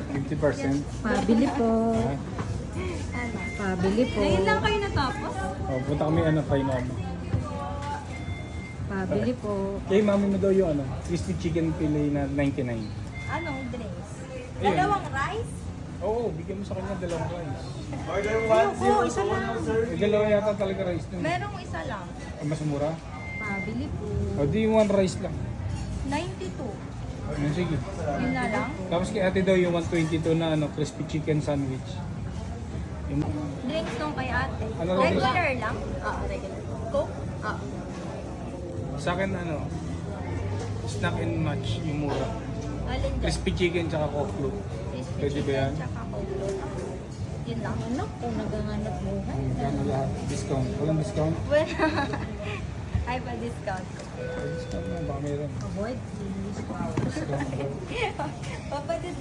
50%. Pabili po. Ah, Ano? Pabili po. Ngayon lang kayo natapos? oh, punta kami kay mama. Pabili po. Kay mami mo daw yung crispy chicken fillet na 99. Anong drinks? Ayun. Dalawang rice? Oo, bigyan mo sa kanya dalawang rice. Ayoko, isa lang. Dalawa yata talaga rice dun. Merong isa lang. Mas mura? Pabili po. O di one rice lang. 92. Sige. Yun na lang? Tapos kay ate daw yung 122 na crispy chicken sandwich. Yung, Drinks nung kay ate. Ano Regular lang? Regular. Coke? sa akin snack and match yung mura. Alin dyan? Crispy chicken tsaka coke float. Crispy Pwede ba yan? chicken tsaka coke. Yun lang. Anak ko, naghanap buhay. Magkano lahat? Discount. Walang discount? Well, ay pa discount ko. Discount na, baka meron. Avoid, please. Discount. Papadiscount.